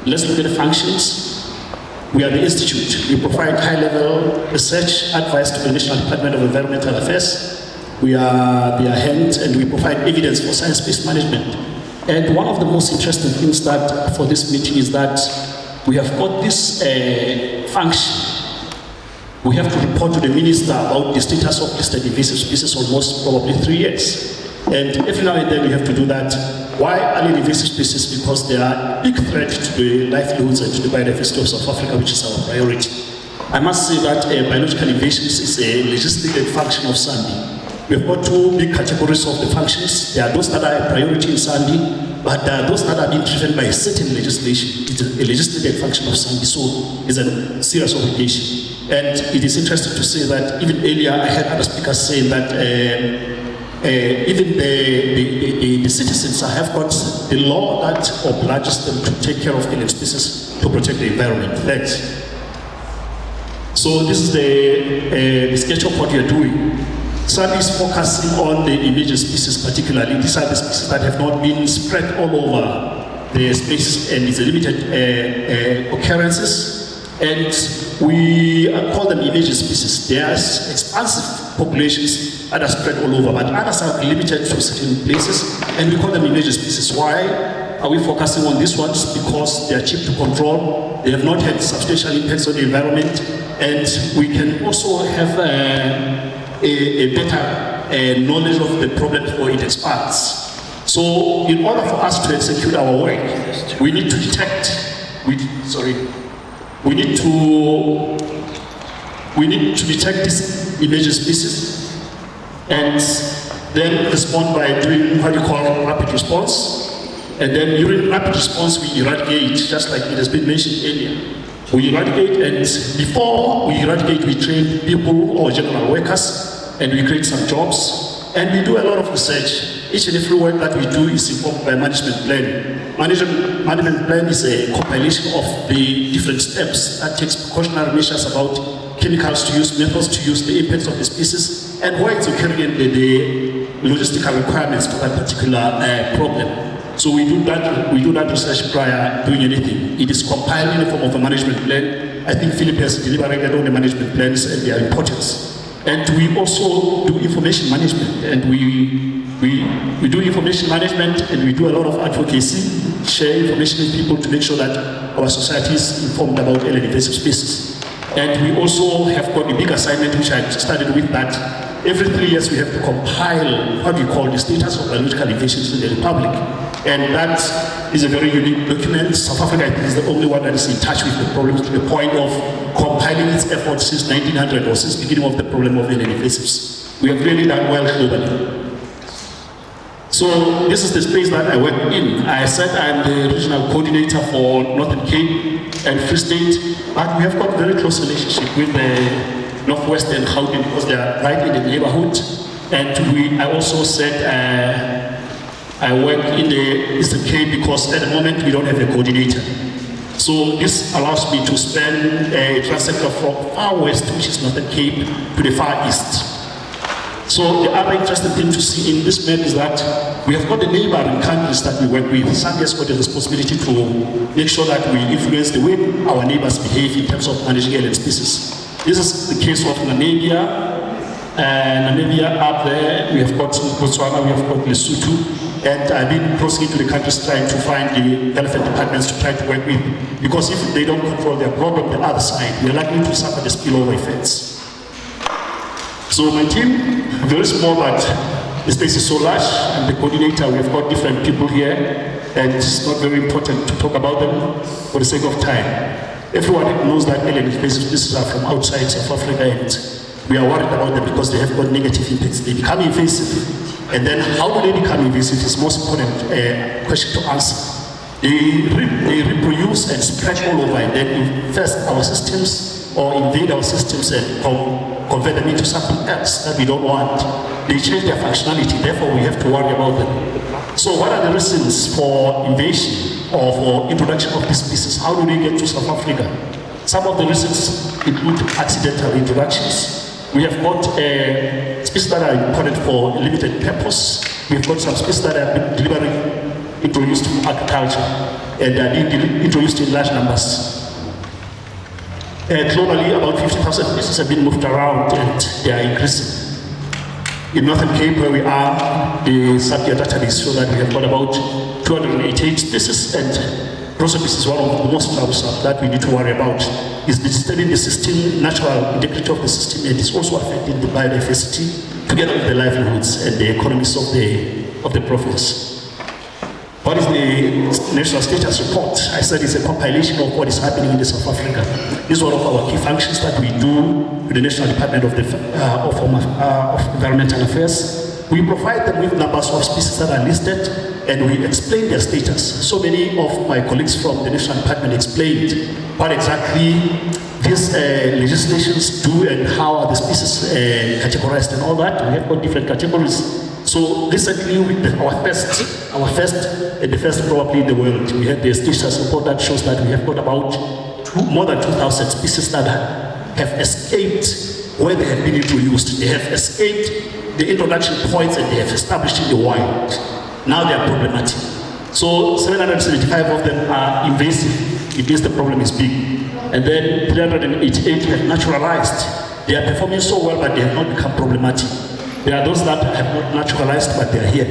Let's look at the functions. We are the institute. We provide high-level research advice to the National Department of Environmental Affairs. We are their hands, and we provide evidence for science-based management. And one of the most interesting things that for this meeting is that we have got this function. We have to report to the minister about the status of listed invasive species almost probably 3 years. And every now and then we have to do that. Why alien invasive species? Because they are a big threat to the livelihoods and to the biodiversity of South Africa, which is our priority. I must say that biological invasions is a legislated function of SANBI. We have got 2 big categories of the functions. There are those that are a priority in SANBI, but there are those that are being driven by certain legislation. It's a legislated function of SANBI, so it's a serious obligation. And it is interesting to say that even earlier I heard other speakers saying that even the citizens have got the law that obliges them to take care of alien species to protect the environment. Thanks. So this is the sketch of what we are doing. SANBI is focusing on the endangered species particularly. These are the species that have not been spread all over the space, and it's a limited occurrences. And we call them endangered species. They are expansive populations that are spread all over, but others are limited to certain places, and we call them endangered species. Why are we focusing on these ones? Because they are cheap to control, they have not had substantial impacts on the environment, and we can also have a better knowledge of the problem before it expands. So in order for us to execute our work, we need to detect, we need to detect these endangered species and then respond by doing what you call rapid response. And then during rapid response, we eradicate, just like it has been mentioned earlier. We eradicate, and before we eradicate, we train people or general workers, and we create some jobs, and we do a lot of research. Each and every work that we do is informed by management plan. Management plan is a compilation of the different steps that takes precautionary measures about chemicals to use, methods to use, the impacts of the species, and why it's occurring in the logistical requirements for that particular problem. So we do that research prior doing anything. It is compiled in the form of a management plan. I think Philip has deliberated on the management plans and their importance. And we also do information management, and we do information management, and we do a lot of advocacy, share information with people to make sure that our society is informed about alien invasive species. And we also have got a big assignment, which I started with, that every 3 years we have to compile what we call the status of biological invasions in the Republic. And that is a very unique document. South Africa is the only one that is in touch with the problem to the point of compiling its efforts since 1900 or since the beginning of the problem of alien invasives. We have really done well globally. So this is the space that I work in. I said I'm the regional coordinator for Northern Cape and Free State, but we have got a very close relationship with the Northwestern Gauteng because they are right in the neighborhood. And I also said I work in the Eastern Cape because at the moment we don't have a coordinator. So this allows me to span a transector from far west, which is Northern Cape, to the far east. So the other interesting thing to see in this map is that we have got the neighboring countries that we work with. SANBI has got the responsibility to make sure that we influence the way our neighbors behave in terms of managing alien species. This is the case of Namibia. Namibia up there, we have got Botswana, we have got Lesotho. And I've been crossing into the countries trying to find the relevant departments to try to work with, because if they don't control their problem, the other side, we're likely to suffer the spillover effects. So my team, very small, but the space is so large. I'm the coordinator. We have got different people here, and it's not very important to talk about them for the sake of time. Everyone knows that alien invasive species are from outside South Africa, and we are worried about them because they have got negative impacts. They become invasive. And then how do they become invasive is the most important question to answer. They reproduce and spread all over, and then infest our systems or invade our systems and convert them into something else that we don't want. They change their functionality, therefore we have to worry about them. So what are the reasons for invasion or for introduction of these species? How do they get to South Africa? Some of the reasons include accidental introductions. We have got species that are imported for a limited purpose. We've got some species that have been delivering introduced to agriculture, and they are being introduced in large numbers. Globally, about 50,000 species have been moved around, and they are increasing. In Northern Cape, where we are, the SANBI database show that we have got about 288 species, and prosopis is one of the most troublesome that we need to worry about. It's disturbing the system, natural integrity of the system, and it's also affecting the biodiversity, together with the livelihoods and the economies of the province. What is the National Status Report? I said it's a compilation of what is happening in South Africa. This is one of our key functions that we do with the National Department of Environmental Affairs. We provide them with numbers of species that are listed, and we explain their status. So many of my colleagues from the National Department explained what exactly these legislations do and how are the species categorized and all that. We have got different categories. So recently, with our first and the first probably in the world, we had the status report that shows that we have got about more than 2,000 species that have escaped where they have been introduced. They have escaped the introduction points and they have established in the wild. Now they are problematic. So 775 of them are invasive. It means the problem is big. And then 388 have naturalized. They are performing so well, but they have not become problematic. There are those that have not naturalized, but they are here.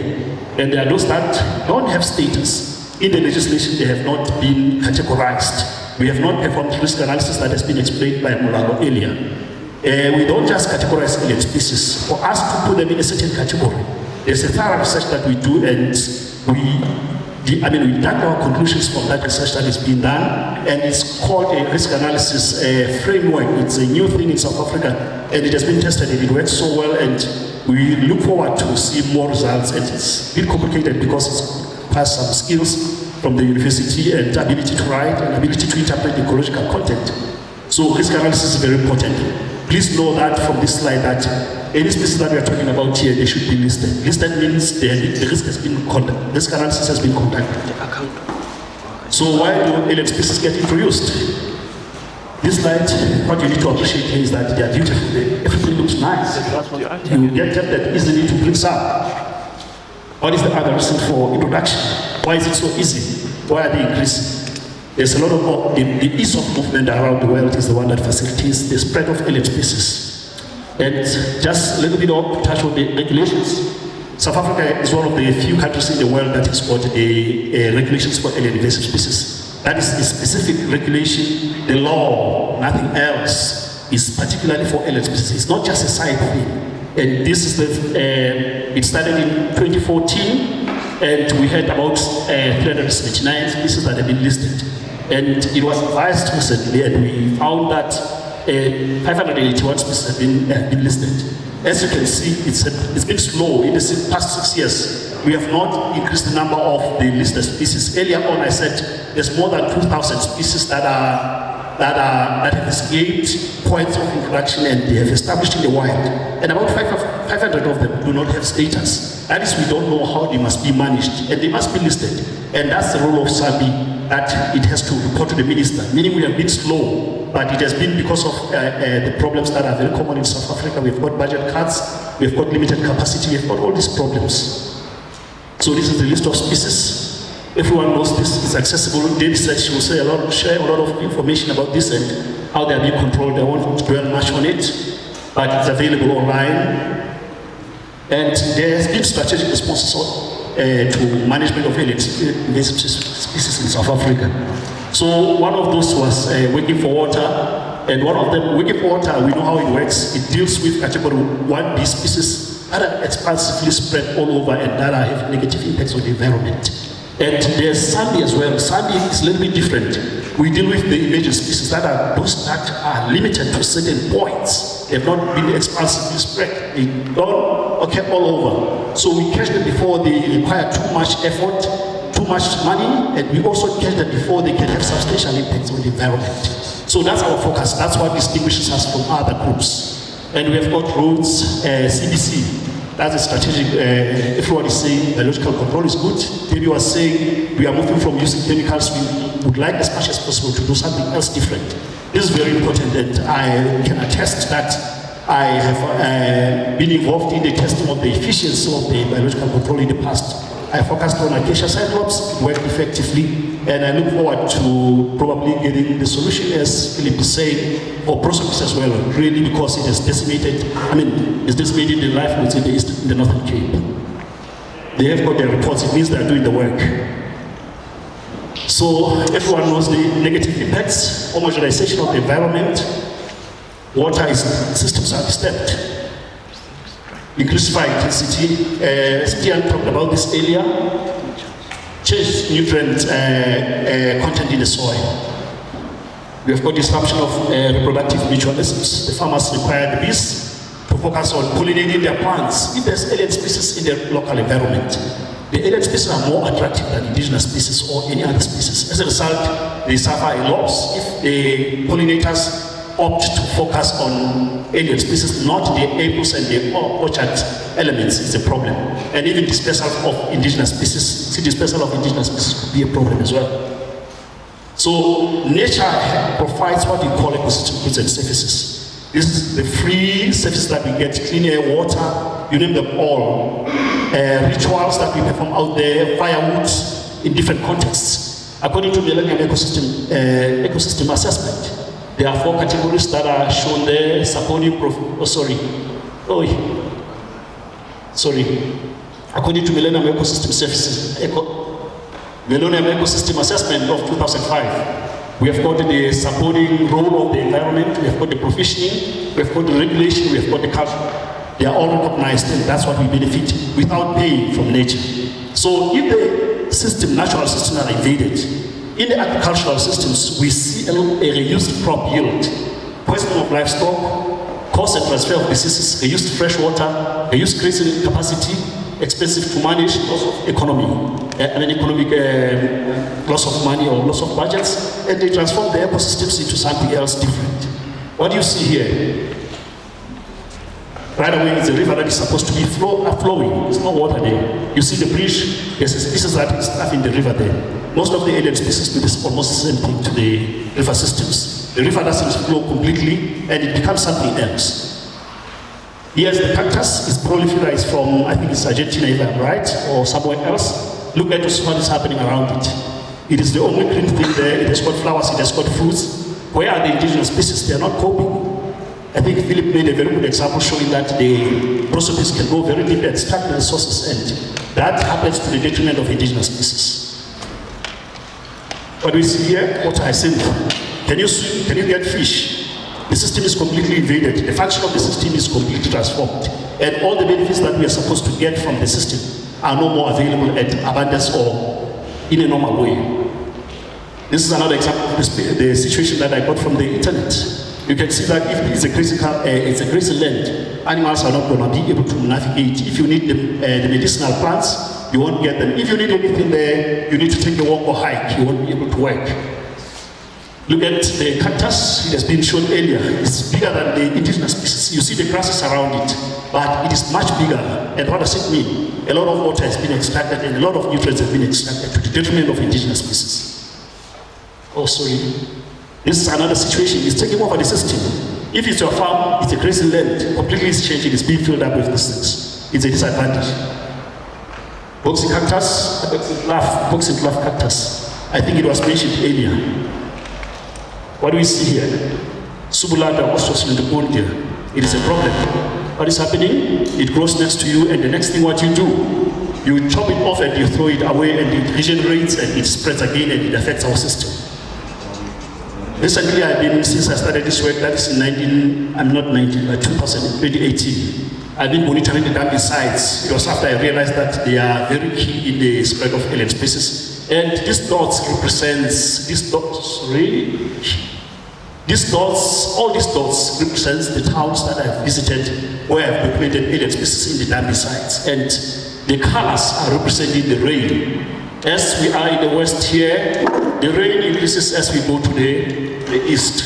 And there are those that don't have status. In the legislation, they have not been categorized. We have not performed risk analysis that has been explained by Mulago earlier. We don't just categorize alien species. For us to put them in a certain category, there's a thorough research that we do, and we dug our conclusions from that research that is being done, and it's called a risk analysis framework. It's a new thing in South Africa, and it has been tested, and it works so well, and we look forward to see more results. And it's a bit complicated because it requires some skills from the university and ability to write and ability to interpret ecological content. So risk analysis is very important. Please know that from this slide that any species that we are talking about here, they should be listed. Listed means the risk has been conducted. Risk analysis has been conducted. So why do alien species get introduced? This slide, what you need to appreciate here is that they are beautiful. Everything looks nice. You get tempted easily to bring some. What is the other reason for introduction? Why is it so easy? Why are they increasing? There's a lot of the ease of movement around the world is the one that facilitates the spread of alien species. And just a little bit of touch on the regulations. South Africa is one of the few countries in the world that has got regulations for alien invasive species. That is a specific regulation. The law, nothing else, is particularly for alien species. It's not just a side thing. And this is it started in 2014, and we had about 379 species that have been listed. And it was revised recently, and we found that 581 species have been listed. As you can see, it's been slow. In the past 6 years, we have not increased the number of the listed species. Earlier on, I said there's more than 2,000 species that have escaped points of introduction and they have established in the wild. And about 500 of them do not have status. That is, we don't know how they must be managed, and they must be listed. And that's the role of SANBI, that it has to report to the minister, meaning we have been slow, but it has been because of the problems that are very common in South Africa. We've got budget cuts, we've got limited capacity, we've got all these problems. So this is the list of species. Everyone knows this is accessible. The research will share a lot of information about this and how they are being controlled. I won't dwell much on it, but it's available online. And there has been strategic responses to management of alien invasive species in South Africa. So one of those was Working for Water, and one of them, Working for Water, we know how it works. It deals with category 1B species that are expansively spread all over and that are having negative impacts on the environment. And there's SANBI as well. SANBI is a little bit different. We deal with the emergent species that are those that are limited to certain points. They have not been expansively spread. They don't occur all over. So we catch them before they require too much effort, too much money, and we also catch them before they can have substantial impacts on the environment. So that's our focus. That's what distinguishes us from other groups. And we have got roads, CBC. That's a strategic, everyone is saying biological control is good. Debbie was saying we are moving from using chemicals. We would like as much as possible to do something else different. This is very important, and I can attest that I have been involved in the testing of the efficiency of the biological control in the past. I focused on acacia cyclops, it worked effectively, and I look forward to probably getting the solution, as Philip is saying, for prosopis as well, really, because it has decimated, it's decimated the livelihoods in the Northern Cape. They have got their reports, it means they are doing the work. So everyone knows the negative impacts, homogenization of the environment, water systems are disturbed. Increased fire intensity, Stian talked about this earlier, changed nutrient content in the soil. We have got disruption of reproductive mutualisms. The farmers require the bees to focus on pollinating their plants. If there's alien species in their local environment, the alien species are more attractive than indigenous species or any other species. As a result, they suffer a loss if the pollinators opt to focus on alien species, not the apples and the orchard elements is a problem. And even dispersal of indigenous species, dispersal of indigenous species could be a problem as well. So nature provides what we call ecosystem goods and services. This is the free services that we get, clean air, water, you name them all. Rituals that we perform out there, firewoods in different contexts. According to Millennium Ecosystem Assessment, there are 4 categories that are shown there, supporting According to Millennium Ecosystem Services, Millennium Ecosystem Assessment of 2005, we have got the supporting role of the environment, we have got the provisioning, we have got the regulation, we have got the culture. They are all recognized, and that's what we benefit without paying from nature. So if the natural systems are invaded, in the agricultural systems, we see a reduced crop yield, poisoning of livestock, cost and transfer of diseases, reduced fresh water, reduced grazing capacity, expensive to manage, loss of economy, economic loss of money or loss of budgets, and they transform the ecosystems into something else different. What do you see here? Right away, it's a river that is supposed to be flowing. There's no water there. You see the bridge, there's a species that is stuck in the river there. Most of the alien species do this almost the same thing to the river systems. The river doesn't flow completely, and it becomes something else. Yes, the cactus is proliferized from, I think it's Argentina, if I'm right, or somewhere else. Look at what is happening around it. It is the only green thing there. It has got flowers, it has got fruits. Where are the indigenous species? They are not coping. I think Philip made a very good example showing that the prosopis can go very deep and extract the resources, and that happens to the detriment of indigenous species. What we see here, water hyacinth. Can you swim? Can you get fish? The system is completely invaded. The function of the system is completely transformed. And all the benefits that we are supposed to get from the system are no more available at abundance or in a normal way. This is another example of the situation that I got from the internet. You can see that if it's a grazing land, animals are not going to be able to navigate. If you need the medicinal plants, you won't get them. If you need anything there, you need to take a walk or hike, you won't be able to work. Look at the cactus, it has been shown earlier. It's bigger than the indigenous species. You see the grasses around it, but it is much bigger. And what does it mean? A lot of water has been extracted and a lot of nutrients have been extracted to the detriment of indigenous species. Oh, sorry. This is another situation. It's taking over the system. If it's your farm, it's a grazing land, completely is changing, it's being filled up with these things. It's a disadvantage. Boxing cactus, boxing glove cactus. I think it was mentioned earlier. What do we see here? Subulata Ostroslindopondia. It is a problem. What is happening? It grows next to you, and the next thing what you do, you chop it off and you throw it away, and it regenerates and it spreads again and it affects our system. Recently, since I started this work, that is in 2018, I've been monitoring the dumping sites. It was after I realized that they are very key in the spread of alien species. And these dots all these dots represents the towns that I've visited where I've documented alien species in the dumping sites. And the colors are representing the rain. As we are in the west here, the rain increases as we go to the east.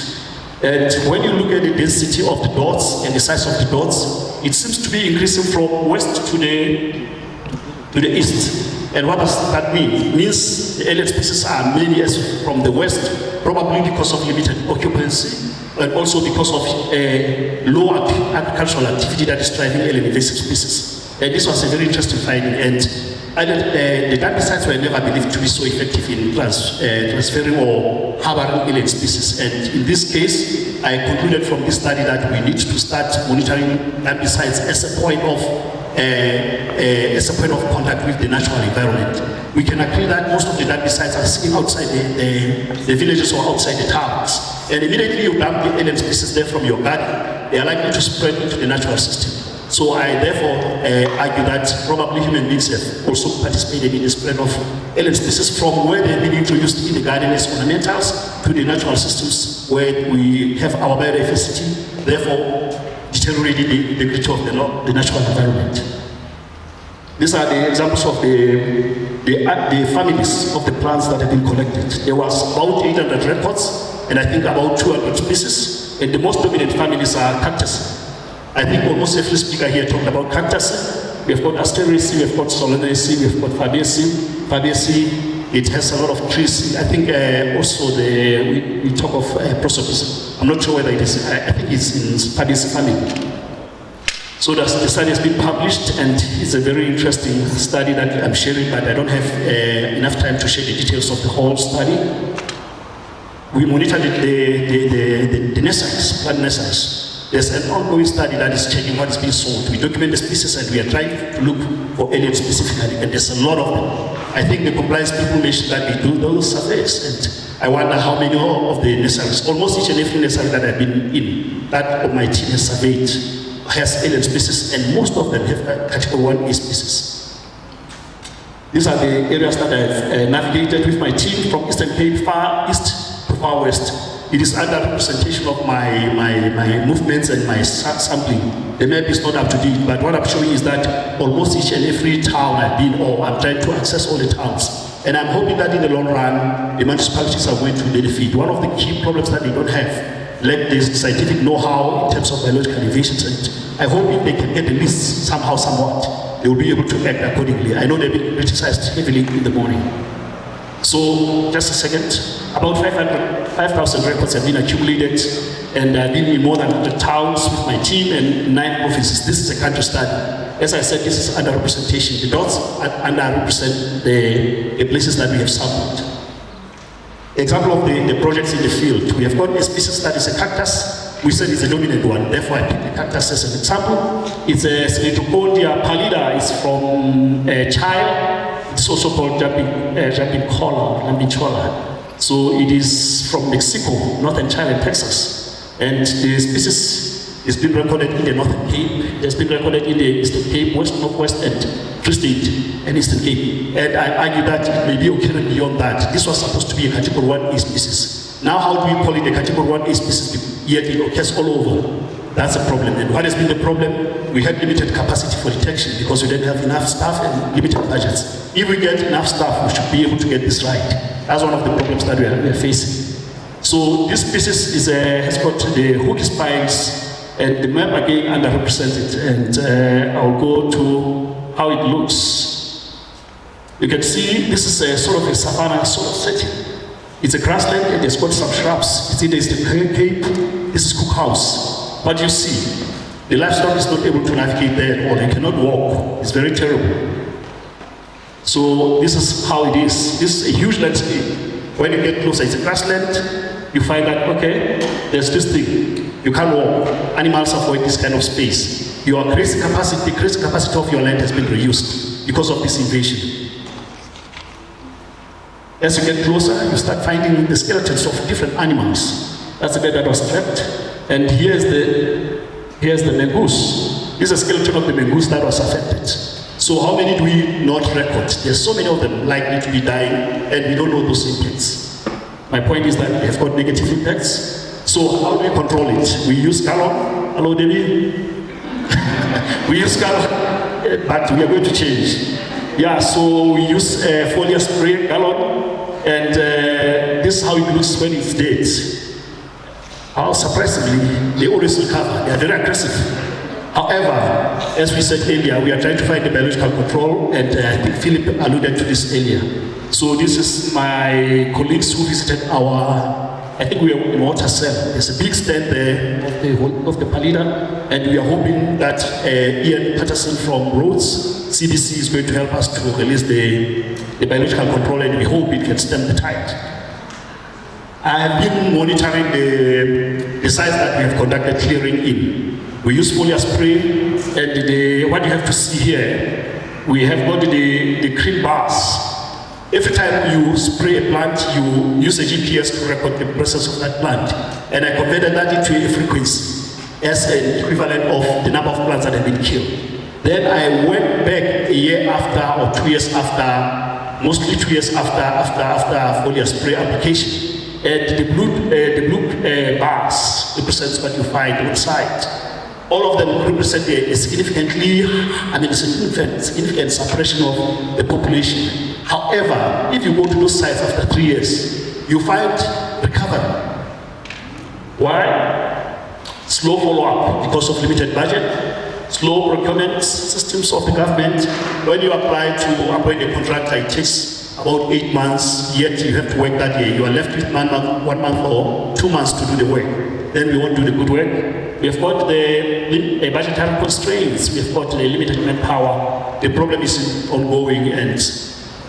And when you look at the density of the dots and the size of the dots, it seems to be increasing from west to the east. And what does that mean? It means the alien species are many as from the west, probably because of limited occupancy, and also because of low agricultural activity that is driving alien invasive species. And this was a very interesting finding. And the herbicides were never believed to be so effective in transferring or harboring alien species. And in this case, I concluded from this study that we need to start monitoring herbicides as a point of contact with the natural environment. We can agree that most of the herbicides are seen outside the villages or outside the towns. And immediately you dump the alien species there from your garden, they are likely to spread into the natural system. So I therefore argue that probably human beings have also participated in the spread of alien species from where they've been introduced in the garden as ornamentals to the natural systems where we have our biodiversity, therefore deteriorating the integrity of the natural environment. These are the examples of the families of the plants that have been collected. There was about 800 records, and I think about 200 species, and the most dominant families are cactus. I think almost every speaker here talked about cactus. We have got Asteraceae, we have got Solanaceae, we have got Thabiso. Thabiso, it has a lot of trees. I think also we talk of Prosopis. I'm not sure whether it is, I think it's in Thabiso family. So the study has been published, and it's a very interesting study that I'm sharing, but I don't have enough time to share the details of the whole study. We monitored the nurseries, plant nurseries. There's an ongoing study that is checking what is being sold. We document the species and we are trying to look for aliens specifically, and there's a lot of them. I think the compliance people mentioned that they do those surveys, and I wonder how many of the nurseries, almost each and every nursery that I've been in, that of my team has surveyed, has alien species, and most of them have category 1A species. These are the areas that I've navigated with my team from Eastern Cape, far east to far west. It is under representation of my movements and my sampling. The map is not up to date, but what I'm showing is that almost each and every town I've been, or I'm trying to access all the towns. And I'm hoping that in the long run, the municipalities are going to benefit. One of the key problems that they don't have, lack this scientific know-how in terms of biological invasions, and I hope if they can get the list somehow, somewhat, they will be able to act accordingly. I know they've been criticized heavily in the morning. So, just a second, about 5,000 records have been accumulated, and I've been in more than 100 towns with my team and 9 offices. This is a country study. As I said, this is under representation. The dots underrepresent the places that we have sampled. Example of the projects in the field. We have got a species that is a cactus. We said it's a dominant one, therefore I picked the cactus as an example. It's a Scenetopodia pallida. It's from Chile. It's also called jumping cholla. So it is from Mexico, northern Chile and Texas. And the species has been recorded in the Northern Cape. It has been recorded in the Eastern Cape, West, Northwest, and Free State, and Eastern Cape. And I argue that it may be occurring beyond that. This was supposed to be a category 1A species. Now how do we call it a category 1A species, yet it occurs all over? That's a problem. And what has been the problem? We had limited capacity for detection because we didn't have enough staff and limited budgets. If we get enough staff, we should be able to get this right. That's one of the problems that we are facing. So this species has got the hook spines, and the map again underrepresented. And I'll go to how it looks. You can see this is a sort of a savanna sort of setting. It's a grassland and it's got some shrubs. It's in the Eastern Cape. This is Cook House. But you see, the livestock is not able to navigate there at all. They cannot walk. It's very terrible. So this is how it is. This is a huge landscape. When you get closer, it's a grassland. You find that, okay, there's this thing. You can't walk. Animals avoid this kind of space. Your grazing capacity, the grazing capacity of your land has been reduced because of this invasion. As you get closer, you start finding the skeletons of different animals. That's the bed that was trapped. And here's the mongoose. This is a skeleton of the mongoose that was affected. So how many do we not record? There's so many of them likely to be dying, and we don't know those impacts. My point is that they have got negative impacts. So how do we control it? We use gallon. Hello, Debbie? We use gallon, but we are going to change. Yeah, so we use foliar spray gallon, and this is how it looks when it's dead. How surprisingly, they always recover. They are very aggressive. However, as we said earlier, we are trying to find the biological control, and I think Philip alluded to this earlier. So this is my colleagues who visited our I think we are in water cell. There's a big stand there of the Palida, and we are hoping that Ian Patterson from Rhodes CBC is going to help us to release the biological control, and we hope it can stem the tide. I have been monitoring the sites that we have conducted clearing in. We use foliar spray, and what you have to see here, we have got the green bars. Every time you spray a plant, you use a GPS to record the presence of that plant. And I converted that into a frequency as an equivalent of the number of plants that have been killed. Then I went back a year after or 2 years after, mostly 2 years after foliar spray application. And the blue bars represents what you find on site. All of them represent a significant suppression of the population. However, if you go to those sites after 3 years, you find recovery. Why? Slow follow-up because of limited budget, slow procurement systems of the government. When you apply to appoint a contractor, it takes about 8 months, yet you have to work that year. You are left with 1 month or 2 months to do the work. Then we won't do the good work. We have got the budgetary constraints. We have got the limited manpower. The problem is ongoing, and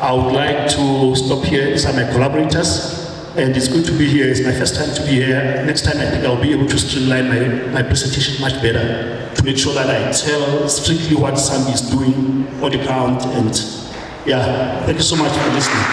I would like to stop here. These are my collaborators, and it's good to be here. It's my first time to be here. Next time, I think I'll be able to streamline my presentation much better to make sure that I tell strictly what SANBI is doing on the ground. And yeah, thank you so much for listening.